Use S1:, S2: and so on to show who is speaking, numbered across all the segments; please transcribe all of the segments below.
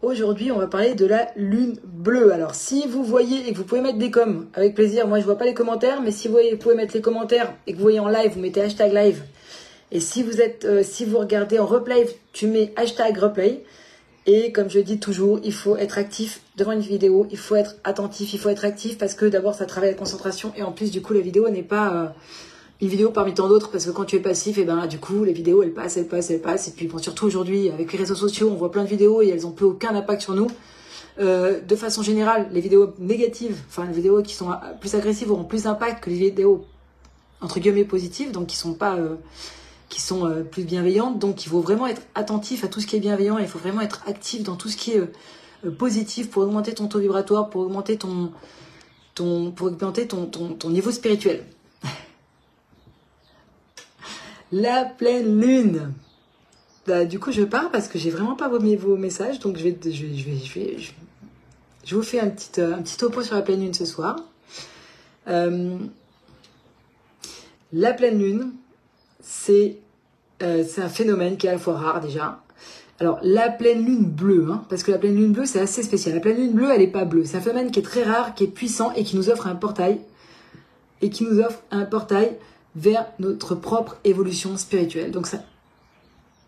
S1: Aujourd'hui, on va parler de la lune bleue. Alors, si vous voyez et que vous pouvez mettre des coms, avec plaisir. Moi, je vois pas les commentaires, mais si vous voyez, vous pouvez mettre les commentaires et que vous voyez en live, vous mettez hashtag live. Et si vous regardez en replay, tu mets hashtag replay. Et comme je dis toujours, il faut être actif devant une vidéo. Il faut être attentif, il faut être actif parce que d'abord, ça travaille la concentration. Et en plus, du coup, la vidéo n'est pas une vidéo parmi tant d'autres, parce que quand tu es passif, et ben du coup les vidéos elles passent. Et puis bon, surtout aujourd'hui avec les réseaux sociaux, on voit plein de vidéos et elles ont plus aucun impact sur nous. De façon générale, les vidéos négatives, enfin les vidéos qui sont plus agressives auront plus d'impact que les vidéos entre guillemets positives, donc qui sont plus bienveillantes. Donc il faut vraiment être attentif à tout ce qui est bienveillant et il faut vraiment être actif dans tout ce qui est positif pour augmenter ton taux vibratoire, pour augmenter ton niveau spirituel. La pleine lune. Bah, du coup, je pars parce que j'ai vraiment pas vos messages, donc je vous fais un petit topo sur la pleine lune ce soir. La pleine lune, c'est un phénomène qui est à la fois rare déjà. Alors, la pleine lune bleue, parce que la pleine lune bleue, c'est assez spécial. La pleine lune bleue, elle n'est pas bleue. C'est un phénomène qui est très rare, qui est puissant et qui nous offre un portail. Vers notre propre évolution spirituelle. Donc ça,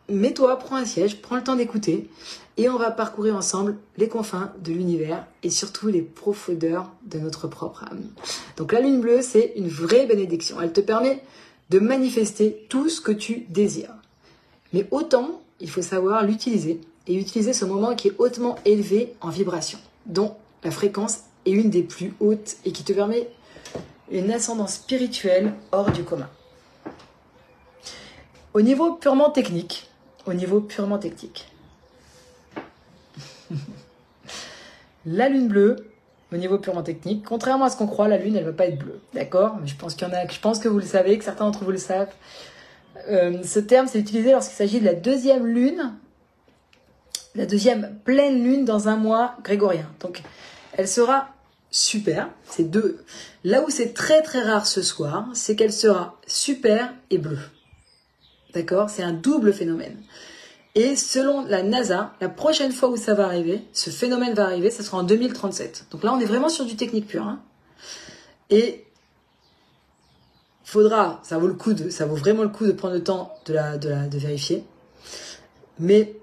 S1: mets-toi, prends un siège, prends le temps d'écouter et on va parcourir ensemble les confins de l'univers et surtout les profondeurs de notre propre âme. Donc la lune bleue, c'est une vraie bénédiction. Elle te permet de manifester tout ce que tu désires. Mais autant, il faut savoir l'utiliser et utiliser ce moment qui est hautement élevé en vibration, dont la fréquence est une des plus hautes et qui te permet une ascendance spirituelle hors du commun. Au niveau purement technique, la lune bleue, au niveau purement technique, contrairement à ce qu'on croit, la lune, elle ne va pas être bleue, d'accord? Mais je pense que vous le savez, que certains d'entre vous le savent. Ce terme, c'est utilisé lorsqu'il s'agit de la deuxième lune, la deuxième pleine lune dans un mois grégorien. Donc, elle sera super, c'est deux. Là où c'est très très rare ce soir, c'est qu'elle sera super et bleue. D'accord? C'est un double phénomène. Et selon la NASA, la prochaine fois où ça va arriver, ce phénomène va arriver, ça sera en 2037. Donc là, on est vraiment sur du technique pur. Et ça vaut vraiment le coup de prendre le temps de vérifier. Mais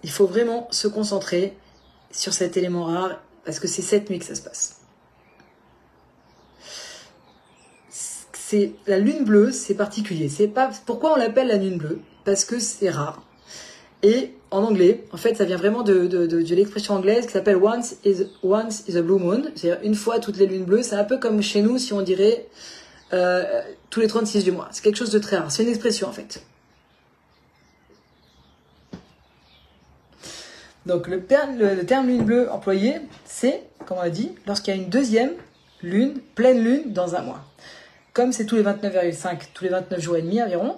S1: il faut vraiment se concentrer sur cet élément rare. Parce que c'est cette nuit que ça se passe. La lune bleue, c'est particulier. Pourquoi on l'appelle la lune bleue? Parce que c'est rare. Et en anglais, en fait, ça vient vraiment de l'expression anglaise qui s'appelle once is a blue moon. C'est-à-dire une fois toutes les lunes bleues. C'est un peu comme chez nous si on dirait tous les 36 du mois. C'est quelque chose de très rare. C'est une expression en fait. Donc le terme lune bleue employé, c'est, comme on a dit, lorsqu'il y a une deuxième lune, pleine lune dans un mois. Comme c'est tous les 29 jours et demi environ,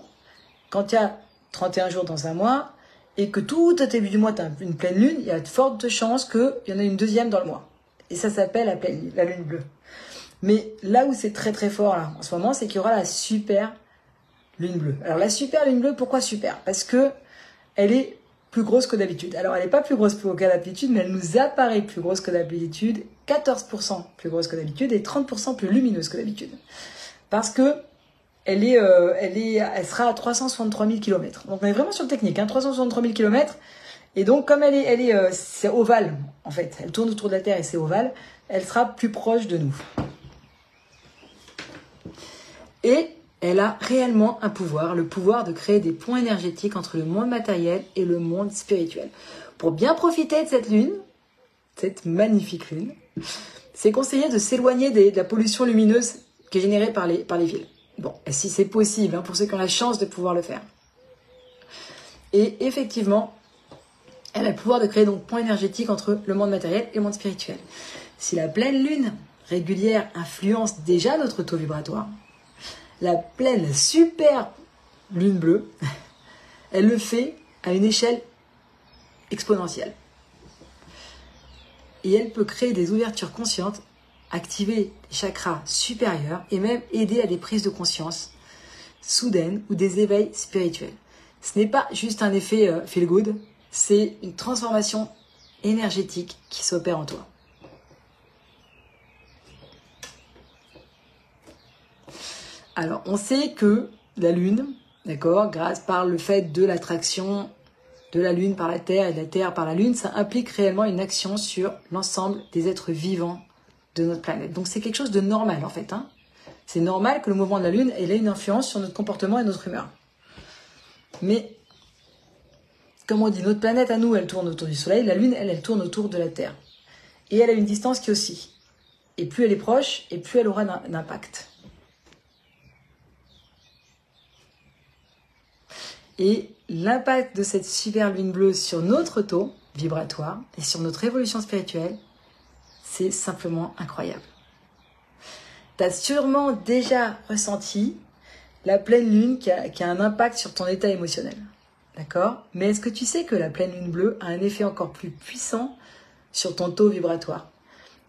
S1: quand il y a 31 jours dans un mois, et que tout au début du mois, tu as une pleine lune, il y a de fortes chances qu'il y en ait une deuxième dans le mois. Et ça s'appelle la lune bleue. Mais là où c'est très très fort là, en ce moment, c'est qu'il y aura la super lune bleue. Alors la super lune bleue, pourquoi super? Parce que elle est plus grosse que d'habitude. Alors, elle n'est pas plus grosse que d'habitude, mais elle nous apparaît plus grosse que d'habitude, 14% plus grosse que d'habitude et 30% plus lumineuse que d'habitude. Parce que elle sera à 363 000 km. Donc, on est vraiment sur le technique, 363 000 km. Et donc, comme c'est ovale, en fait, elle tourne autour de la Terre et c'est ovale, elle sera plus proche de nous. Et elle a réellement un pouvoir, le pouvoir de créer des ponts énergétiques entre le monde matériel et le monde spirituel. Pour bien profiter de cette lune, cette magnifique lune, c'est conseillé de s'éloigner de la pollution lumineuse qui est générée par les villes. Bon, si c'est possible, pour ceux qui ont la chance de pouvoir le faire. Et effectivement, elle a le pouvoir de créer donc ponts énergétiques entre le monde matériel et le monde spirituel. Si la pleine lune régulière influence déjà notre taux vibratoire, la pleine super lune bleue, elle le fait à une échelle exponentielle. Et elle peut créer des ouvertures conscientes, activer les chakras supérieurs et même aider à des prises de conscience soudaines ou des éveils spirituels. Ce n'est pas juste un effet feel good, c'est une transformation énergétique qui s'opère en toi. Alors, on sait que la Lune, d'accord, grâce par le fait de l'attraction de la Lune par la Terre et de la Terre par la Lune, ça implique réellement une action sur l'ensemble des êtres vivants de notre planète. Donc c'est quelque chose de normal en fait. Hein. C'est normal que le mouvement de la Lune ait une influence sur notre comportement et notre humeur. Mais, comme on dit, notre planète à nous, elle tourne autour du Soleil, la Lune, elle tourne autour de la Terre. Et elle a une distance qui oscille. Et plus elle est proche, et plus elle aura d'impact. Et l'impact de cette super lune bleue sur notre taux vibratoire et sur notre évolution spirituelle, c'est simplement incroyable. Tu as sûrement déjà ressenti la pleine lune qui a un impact sur ton état émotionnel. D'accord? Mais est-ce que tu sais que la pleine lune bleue a un effet encore plus puissant sur ton taux vibratoire?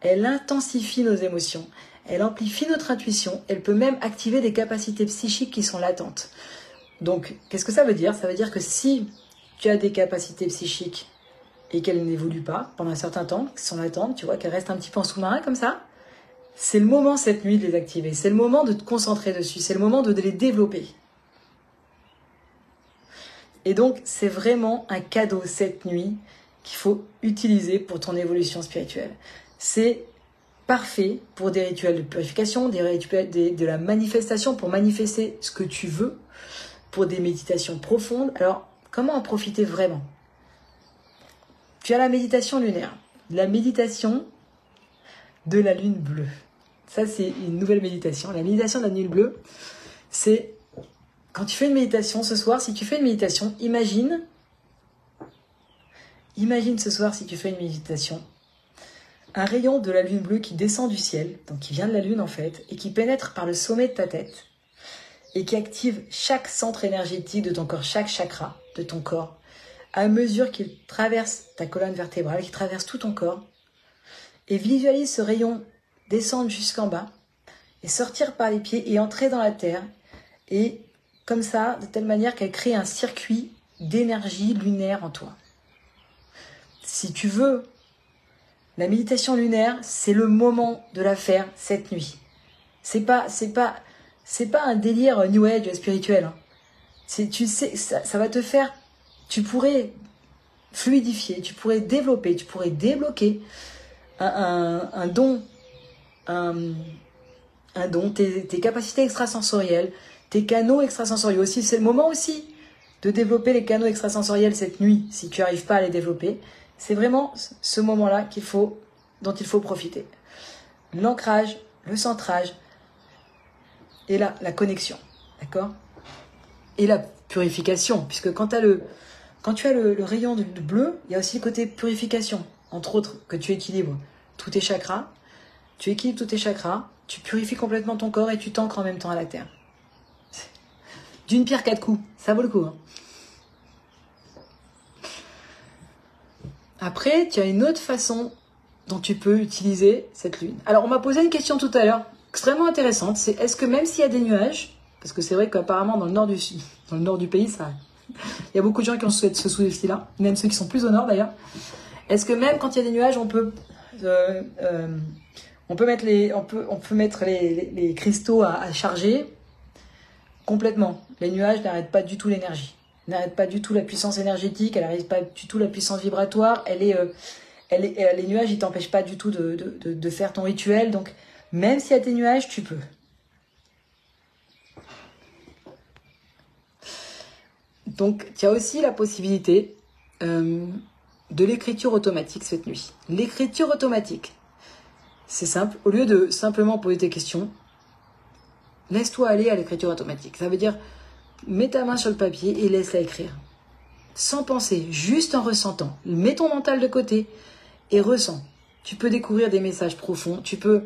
S1: Elle intensifie nos émotions, elle amplifie notre intuition, elle peut même activer des capacités psychiques qui sont latentes. Donc, qu'est-ce que ça veut dire? Ça veut dire que si tu as des capacités psychiques et qu'elles n'évoluent pas pendant un certain temps, qui sont latentes, tu vois, qu'elles restent un petit peu en sous-marin comme ça, c'est le moment cette nuit de les activer. C'est le moment de te concentrer dessus. C'est le moment de les développer. Et donc, c'est vraiment un cadeau cette nuit qu'il faut utiliser pour ton évolution spirituelle. C'est parfait pour des rituels de purification, des rituels de la manifestation, pour manifester ce que tu veux, pour des méditations profondes. Alors, comment en profiter vraiment? Tu as la méditation lunaire, la méditation de la lune bleue. Ça, c'est une nouvelle méditation. La méditation de la lune bleue, c'est quand tu fais une méditation ce soir, si tu fais une méditation, imagine ce soir, si tu fais une méditation, un rayon de la lune bleue qui descend du ciel, donc qui vient de la lune en fait, et qui pénètre par le sommet de ta tête, et qui active chaque centre énergétique de ton corps, chaque chakra de ton corps, à mesure qu'il traverse ta colonne vertébrale, qu'il traverse tout ton corps, et visualise ce rayon descendre jusqu'en bas, et sortir par les pieds, et entrer dans la terre, et comme ça, de telle manière qu'elle crée un circuit d'énergie lunaire en toi. Si tu veux, la méditation lunaire, c'est le moment de la faire cette nuit. C'est pas un délire New Age spirituel. Hein. Tu sais, ça va te faire... Tu pourrais fluidifier, tu pourrais développer, tu pourrais débloquer un don, tes capacités extrasensorielles, tes canaux extrasensoriels aussi. C'est le moment aussi de développer les canaux extrasensoriels cette nuit, si tu n'arrives pas à les développer. C'est vraiment ce moment-là dont il faut profiter. L'ancrage, le centrage et la connexion, d'accord? Et la purification, puisque quand tu as le rayon de bleu, il y a aussi le côté purification, entre autres, que tu équilibres tous tes chakras, tu purifies complètement ton corps et tu t'ancres en même temps à la terre. D'une pierre 4 coups, ça vaut le coup. Hein. Après, tu as une autre façon dont tu peux utiliser cette lune. Alors, on m'a posé une question tout à l'heure, extrêmement intéressante, c'est est-ce que même s'il y a des nuages, parce que c'est vrai qu'apparemment dans le nord du pays, il y a beaucoup de gens qui ont ce souci-là, même ceux qui sont plus au nord d'ailleurs, est-ce que même quand il y a des nuages, on peut mettre les cristaux à charger complètement. Les nuages n'arrêtent pas du tout l'énergie, n'arrêtent pas du tout la puissance énergétique, elle n'arrête pas du tout la puissance vibratoire. Les nuages, ils t'empêchent pas du tout de faire ton rituel. Donc, même s'il y a des nuages, tu peux. Donc, tu as aussi la possibilité de l'écriture automatique cette nuit. L'écriture automatique, c'est simple. Au lieu de simplement poser tes questions, laisse-toi aller à l'écriture automatique. Ça veut dire, mets ta main sur le papier et laisse-la écrire. Sans penser, juste en ressentant. Mets ton mental de côté et ressens. Tu peux découvrir des messages profonds. Tu peux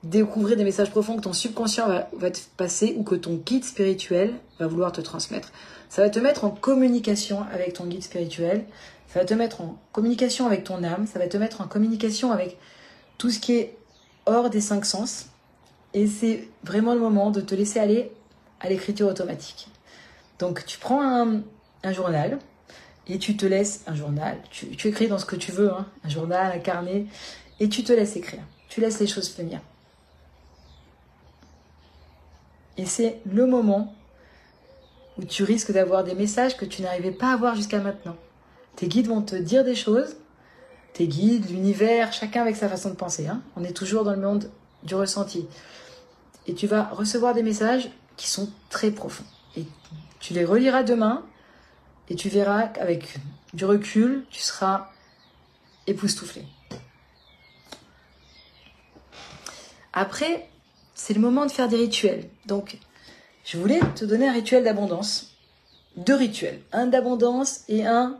S1: découvrir des messages profonds que ton subconscient va te passer ou que ton guide spirituel va vouloir te transmettre. Ça va te mettre en communication avec ton guide spirituel. Ça va te mettre en communication avec ton âme. Ça va te mettre en communication avec tout ce qui est hors des 5 sens. Et c'est vraiment le moment de te laisser aller à l'écriture automatique. Donc, tu prends un journal, et tu te laisses un journal. Tu écris dans ce que tu veux, hein, un journal, un carnet, et tu te laisses écrire. Tu laisses les choses venir. Et c'est le moment où tu risques d'avoir des messages que tu n'arrivais pas à voir jusqu'à maintenant. Tes guides vont te dire des choses, tes guides, l'univers, chacun avec sa façon de penser. Hein. On est toujours dans le monde du ressenti. Et tu vas recevoir des messages qui sont très profonds. Et tu les reliras demain et tu verras qu'avec du recul, tu seras époustouflé. Après, c'est le moment de faire des rituels. Donc, je voulais te donner un rituel d'abondance. 2 rituels. Un d'abondance et un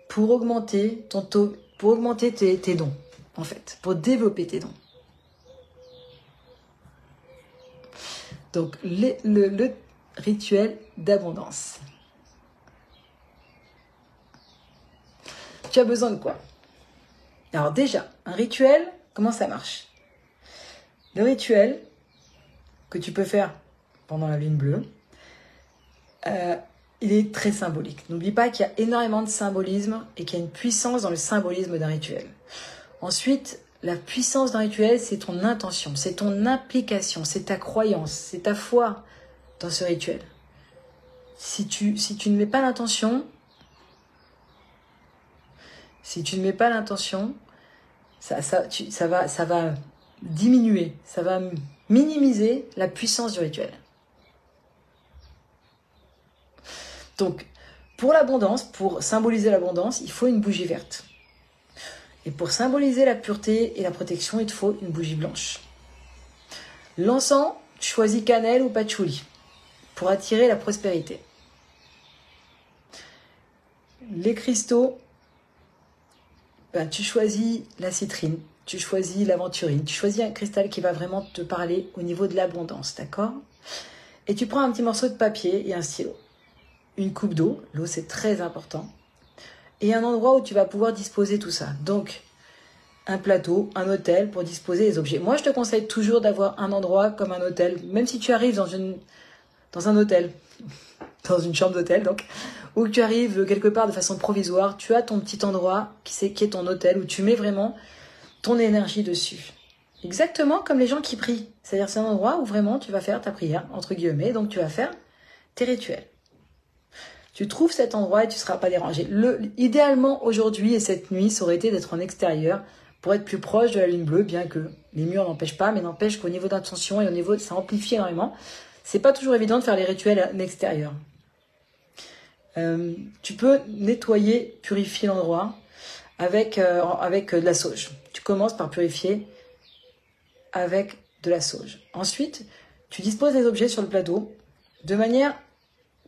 S1: pour augmenter ton taux, pour augmenter tes dons, en fait, pour développer tes dons. Donc, le rituel d'abondance. Tu as besoin de quoi? Alors déjà, un rituel, comment ça marche? Le rituel que tu peux faire pendant la lune bleue, il est très symbolique. N'oublie pas qu'il y a énormément de symbolisme et qu'il y a une puissance dans le symbolisme d'un rituel. Ensuite, la puissance d'un rituel, c'est ton intention, c'est ton implication, c'est ta croyance, c'est ta foi dans ce rituel. Si tu ne mets pas l'intention, ça va diminuer, ça va minimiser la puissance du rituel. Donc, pour l'abondance, pour symboliser l'abondance, il faut une bougie verte. Et pour symboliser la pureté et la protection, il te faut une bougie blanche. L'encens, tu choisis cannelle ou patchouli pour attirer la prospérité. Les cristaux, tu choisis la citrine, tu choisis l'aventurine, tu choisis un cristal qui va vraiment te parler au niveau de l'abondance, d'accord? Et tu prends un petit morceau de papier et un stylo. Une coupe d'eau, l'eau c'est très important, et un endroit où tu vas pouvoir disposer tout ça. Donc, un plateau, un hôtel pour disposer les objets. Moi, je te conseille toujours d'avoir un endroit comme un hôtel, même si tu arrives dans un hôtel, dans une chambre d'hôtel, donc, ou que tu arrives quelque part de façon provisoire, tu as ton petit endroit qui est ton hôtel, où tu mets vraiment ton énergie dessus. Exactement comme les gens qui prient. C'est-à-dire c'est un endroit où vraiment tu vas faire ta prière, entre guillemets, donc tu vas faire tes rituels. Tu trouves cet endroit et tu ne seras pas dérangé. Idéalement, aujourd'hui et cette nuit, ça aurait été d'être en extérieur pour être plus proche de la lune bleue, bien que les murs n'empêchent pas, mais n'empêche qu'au niveau d'intention et au niveau, ça amplifie énormément. C'est pas toujours évident de faire les rituels en extérieur. Tu peux nettoyer, purifier l'endroit avec de la sauge. Tu commences par purifier avec de la sauge. Ensuite, tu disposes des objets sur le plateau de manière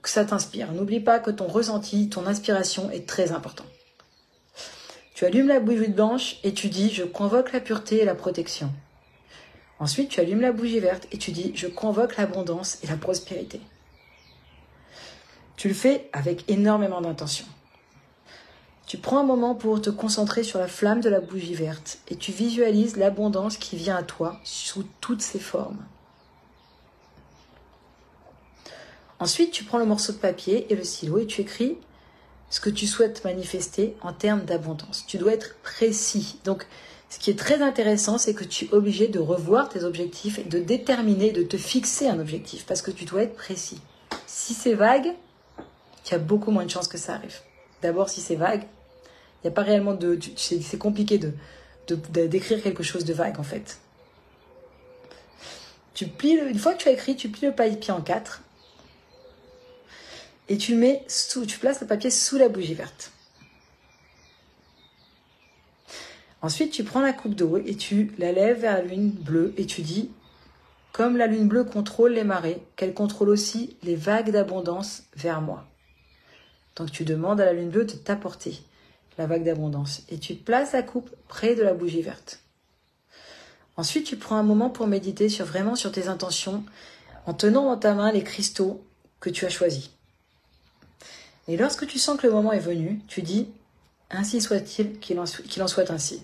S1: que ça t'inspire. N'oublie pas que ton ressenti, ton inspiration est très important. Tu allumes la bougie blanche et tu dis « Je convoque la pureté et la protection ». Ensuite, tu allumes la bougie verte et tu dis « Je convoque l'abondance et la prospérité ». Tu le fais avec énormément d'intention. Tu prends un moment pour te concentrer sur la flamme de la bougie verte et tu visualises l'abondance qui vient à toi sous toutes ses formes. Ensuite, tu prends le morceau de papier et le stylo et tu écris ce que tu souhaites manifester en termes d'abondance. Tu dois être précis. Donc, ce qui est très intéressant, c'est que tu es obligé de revoir tes objectifs et de déterminer, de te fixer un objectif parce que tu dois être précis. Si c'est vague, il y a beaucoup moins de chances que ça arrive. D'abord, si c'est vague, il n'y a pas réellement c'est compliqué d'écrire quelque chose de vague, en fait. Une fois que tu as écrit, tu plies le papier en 4 et tu places le papier sous la bougie verte. Ensuite, tu prends la coupe d'eau et tu la lèves vers la lune bleue et tu dis, comme la lune bleue contrôle les marées, qu'elle contrôle aussi les vagues d'abondance vers moi. Donc tu demandes à la lune bleue de t'apporter la vague d'abondance et tu places la coupe près de la bougie verte. Ensuite, tu prends un moment pour méditer vraiment sur tes intentions en tenant dans ta main les cristaux que tu as choisis. Et lorsque tu sens que le moment est venu, tu dis « Ainsi soit-il, qu'il en soit ainsi ».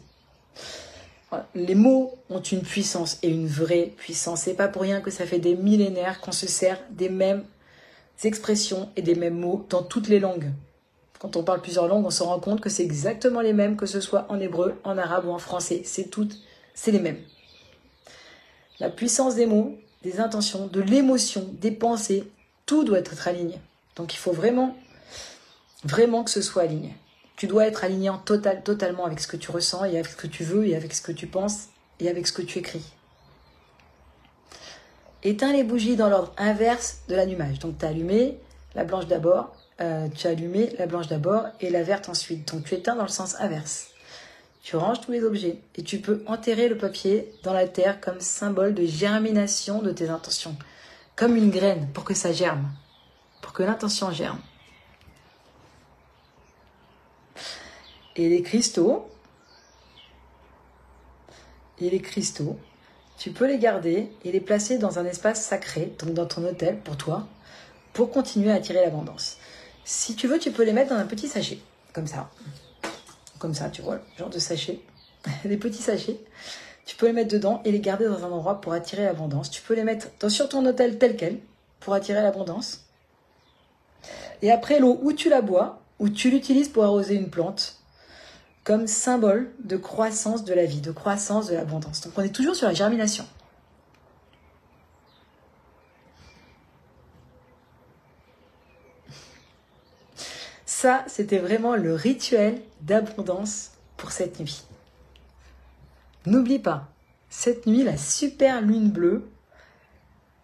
S1: Voilà. Les mots ont une puissance et une vraie puissance. C'est pas pour rien que ça fait des millénaires qu'on se sert des mêmes expressions et des mêmes mots dans toutes les langues. Quand on parle plusieurs langues, on se rend compte que c'est exactement les mêmes, que ce soit en hébreu, en arabe ou en français. C'est les mêmes. La puissance des mots, des intentions, de l'émotion, des pensées, tout doit être aligné. Donc il faut vraiment que ce soit aligné. Tu dois être aligné totalement avec ce que tu ressens et avec ce que tu veux et avec ce que tu penses et avec ce que tu écris. Éteins les bougies dans l'ordre inverse de l'allumage. Donc tu as allumé la blanche d'abord, et la verte ensuite. Donc tu éteins dans le sens inverse. Tu ranges tous les objets et tu peux enterrer le papier dans la terre comme symbole de germination de tes intentions. Comme une graine pour que ça germe, pour que l'intention germe. Et les cristaux, tu peux les garder et les placer dans un espace sacré, donc dans ton hôtel pour toi, pour continuer à attirer l'abondance. Si tu veux, tu peux les mettre dans un petit sachet, comme ça. Comme ça, tu vois, genre de sachet. Des petits sachets. Tu peux les mettre dedans et les garder dans un endroit pour attirer l'abondance. Tu peux les mettre sur ton hôtel tel quel pour attirer l'abondance. Et après, l'eau, où tu la bois, ou tu l'utilises pour arroser une plante, comme symbole de croissance de la vie, de croissance de l'abondance. Donc on est toujours sur la germination. Ça, c'était vraiment le rituel d'abondance pour cette nuit. N'oublie pas, cette nuit, la super lune bleue,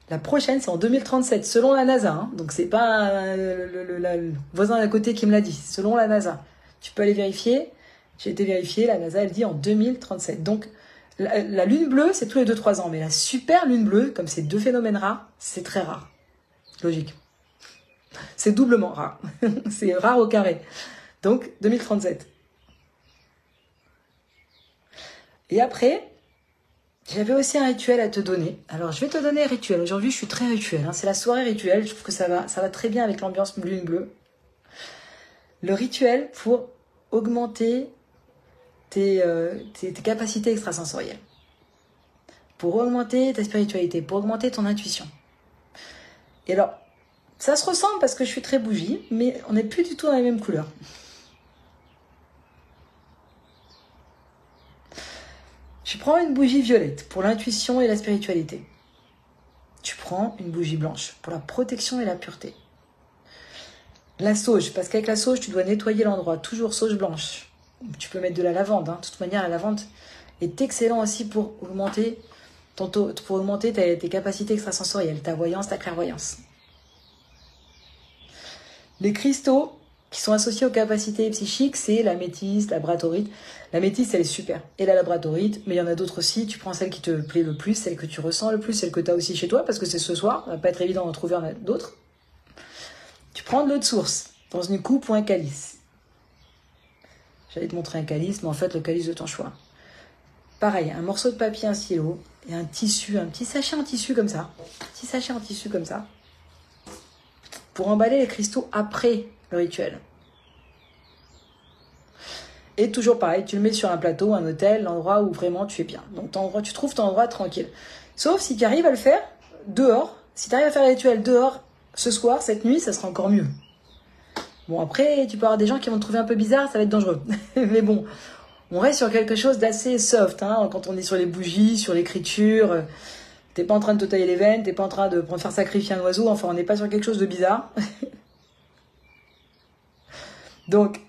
S1: la prochaine, c'est en 2037, selon la NASA. Hein. Donc, c'est pas le voisin d'à côté qui me l'a dit, selon la NASA. Tu peux aller vérifier. J'ai été vérifier, la NASA, elle dit en 2037. Donc, la lune bleue, c'est tous les 2-3 ans. Mais la super lune bleue, comme c'est deux phénomènes rares, c'est très rare. Logique. C'est doublement rare. C'est rare au carré. Donc, 2037. Et après, j'avais aussi un rituel à te donner. Alors, je vais te donner un rituel. Aujourd'hui, je suis très rituel. Hein. C'est la soirée rituel. Je trouve que ça va très bien avec l'ambiance lune bleue. Le rituel pour augmenter tes capacités extrasensorielles. Pour augmenter ta spiritualité. Pour augmenter ton intuition. Et alors, ça se ressemble parce que je suis très bougie, mais on n'est plus du tout dans les mêmes couleurs. Tu prends une bougie violette pour l'intuition et la spiritualité. Tu prends une bougie blanche pour la protection et la pureté. La sauge, parce qu'avec la sauge, tu dois nettoyer l'endroit. Toujours sauge blanche. Tu peux mettre de la lavande. Hein. De toute manière, la lavande est excellent aussi pour augmenter tes capacités extrasensorielles, ta voyance, ta clairvoyance. Les cristaux qui sont associés aux capacités psychiques, c'est la métisse, la labradorite. La métisse, elle est super. Et la labradorite, mais il y en a d'autres aussi. Tu prends celle qui te plaît le plus, celle que tu ressens le plus, celle que tu as aussi chez toi, parce que c'est ce soir. Ça va pas être évident d'en trouver d'autres. Tu prends de l'eau de source, dans une coupe ou un calice. J'allais te montrer un calice, mais en fait, le calice de ton choix. Pareil, un morceau de papier, un stylo, et un tissu, un petit sachet en tissu comme ça. Un petit sachet en tissu comme ça. Pour emballer les cristaux après le rituel. Et toujours pareil, tu le mets sur un plateau, un hôtel, l'endroit où vraiment tu es bien. Donc tu trouves ton endroit tranquille. Sauf si tu arrives à le faire dehors. Si tu arrives à faire le rituel dehors, ce soir, cette nuit, ça sera encore mieux. Bon, après, tu peux avoir des gens qui vont te trouver un peu bizarre, ça va être dangereux. Mais bon, on reste sur quelque chose d'assez soft. Hein, quand on est sur les bougies, sur l'écriture, t'es pas en train de te tailler les veines, t'es pas en train de faire sacrifier un oiseau. Enfin, on n'est pas sur quelque chose de bizarre. Donc,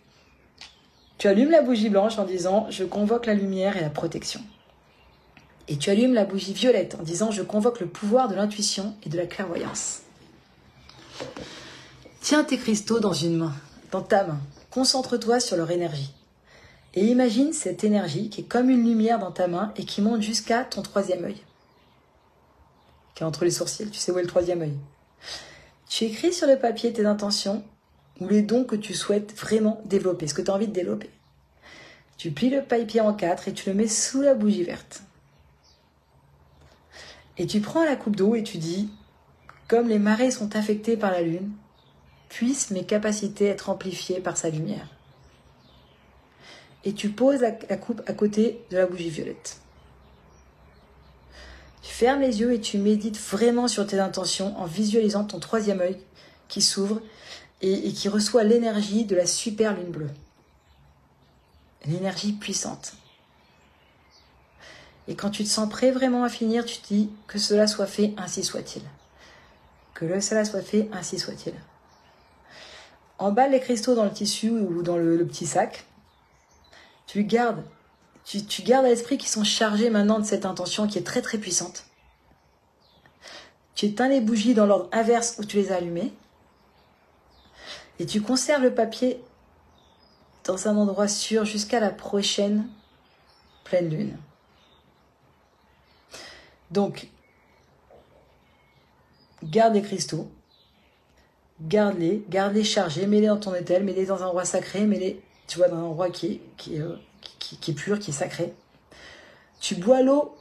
S1: tu allumes la bougie blanche en disant « Je convoque la lumière et la protection ». Et tu allumes la bougie violette en disant « Je convoque le pouvoir de l'intuition et de la clairvoyance ». Tiens tes cristaux dans une main, dans ta main. Concentre-toi sur leur énergie. Et imagine cette énergie qui est comme une lumière dans ta main et qui monte jusqu'à ton troisième œil. Qui est entre les sourcils, tu sais où est le troisième œil. Tu écris sur le papier tes intentions ou les dons que tu souhaites vraiment développer, ce que tu as envie de développer. Tu plies le papier en 4 et tu le mets sous la bougie verte. Et tu prends la coupe d'eau et tu dis, comme les marées sont affectées par la lune, puissent mes capacités être amplifiées par sa lumière. Et tu poses la coupe à côté de la bougie violette. Tu fermes les yeux et tu médites vraiment sur tes intentions en visualisant ton troisième œil qui s'ouvre et qui reçoit l'énergie de la super lune bleue. L'énergie puissante. Et quand tu te sens prêt vraiment à finir, tu te dis que cela soit fait, ainsi soit-il. Que cela soit fait, ainsi soit-il. Emballe les cristaux dans le tissu ou dans le petit sac. Tu gardes à l'esprit qu'ils sont chargés maintenant de cette intention qui est très très puissante. Tu éteins les bougies dans l'ordre inverse où tu les as allumées. Et tu conserves le papier dans un endroit sûr jusqu'à la prochaine pleine lune. Donc, garde les cristaux, garde-les chargés, mets-les dans ton étel, mets-les dans un endroit sacré, mets-les, tu vois, dans un endroit qui est pur, qui est sacré. Tu bois l'eau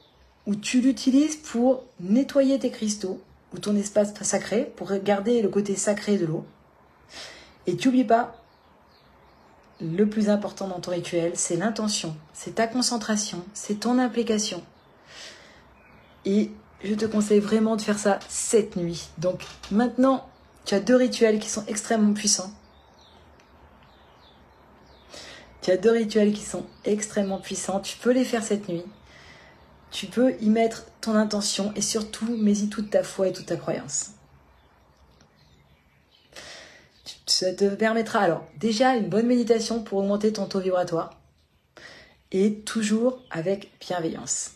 S1: ou tu l'utilises pour nettoyer tes cristaux ou ton espace sacré, pour garder le côté sacré de l'eau. Et tu n'oublies pas, le plus important dans ton rituel, c'est l'intention, c'est ta concentration, c'est ton implication. Et je te conseille vraiment de faire ça cette nuit. Donc maintenant, tu as 2 rituels qui sont extrêmement puissants. Tu peux les faire cette nuit. Tu peux y mettre ton intention et surtout, mets-y toute ta foi et toute ta croyance. Ça te permettra alors déjà une bonne méditation pour augmenter ton taux vibratoire et toujours avec bienveillance.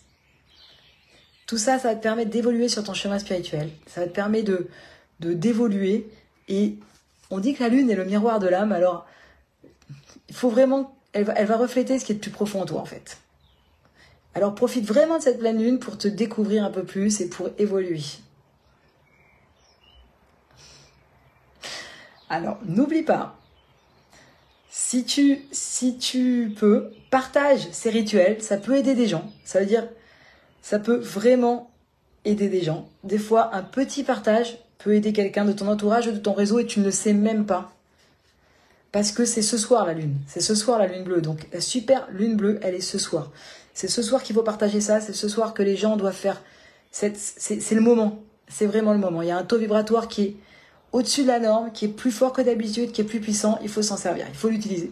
S1: Tout ça, ça va te permettre d'évoluer sur ton chemin spirituel. Ça va te permettre d'évoluer. Et on dit que la lune est le miroir de l'âme. Alors, il faut vraiment... Elle va refléter ce qui est de plus profond en toi, en fait. Alors, profite vraiment de cette pleine lune pour te découvrir un peu plus et pour évoluer. Alors, n'oublie pas, si tu peux, partage ces rituels. Ça peut aider des gens. Ça veut dire... Ça peut vraiment aider des gens. Des fois, un petit partage peut aider quelqu'un de ton entourage ou de ton réseau et tu ne le sais même pas. Parce que c'est ce soir la lune. C'est ce soir la lune bleue. Donc la super lune bleue, elle est ce soir. C'est ce soir qu'il faut partager ça. C'est ce soir que les gens doivent faire. C'est le moment. C'est vraiment le moment. Il y a un taux vibratoire qui est au-dessus de la norme, qui est plus fort que d'habitude, qui est plus puissant. Il faut s'en servir. Il faut l'utiliser.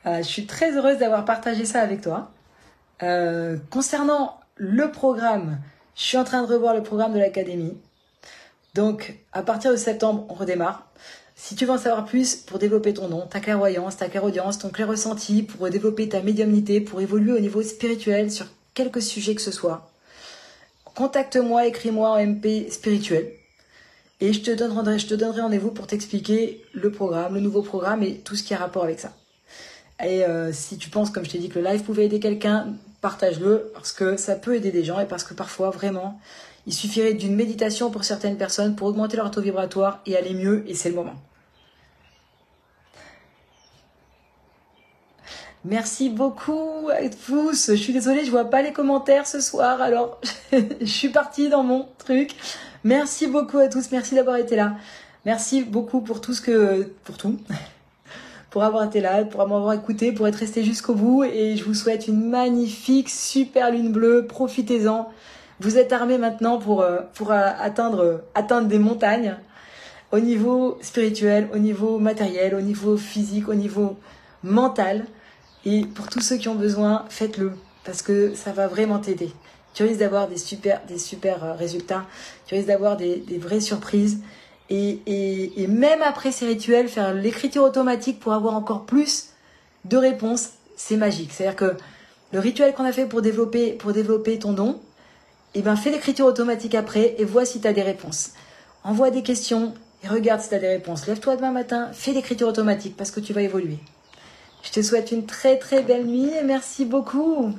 S1: Je suis très heureuse d'avoir partagé ça avec toi. Concernant le programme, je suis en train de revoir le programme de l'académie. Donc, à partir de septembre, on redémarre. Si tu veux en savoir plus pour développer ton don, ta clairvoyance, ta clairaudience, ton clair ressenti, pour développer ta médiumnité, pour évoluer au niveau spirituel sur quelque sujet que ce soit, contacte-moi, écris-moi en MP spirituel. Et je te donnerai rendez-vous pour t'expliquer le programme, le nouveau programme et tout ce qui a rapport avec ça. Et si tu penses, comme je t'ai dit, que le live pouvait aider quelqu'un, partage-le parce que ça peut aider des gens et parce que parfois, vraiment, il suffirait d'une méditation pour certaines personnes pour augmenter leur taux vibratoire et aller mieux et c'est le moment. Merci beaucoup à tous. Je suis désolée, je vois pas les commentaires ce soir, alors je suis partie dans mon truc. Merci beaucoup à tous, merci d'avoir été là. Merci beaucoup pour tout. Pour avoir été là, pour m'avoir écouté, pour être resté jusqu'au bout. Et je vous souhaite une magnifique, super lune bleue. Profitez-en. Vous êtes armés maintenant pour atteindre des montagnes au niveau spirituel, au niveau matériel, au niveau physique, au niveau mental. Et pour tous ceux qui ont besoin, faites-le. Parce que ça va vraiment t'aider. Tu risques d'avoir des super résultats. Tu risques d'avoir des vraies surprises. Et même après ces rituels, faire l'écriture automatique pour avoir encore plus de réponses, c'est magique. C'est-à-dire que le rituel qu'on a fait pour développer ton don, fais l'écriture automatique après et vois si tu as des réponses. Envoie des questions et regarde si tu as des réponses. Lève-toi demain matin, fais l'écriture automatique parce que tu vas évoluer. Je te souhaite une très très belle nuit et merci beaucoup.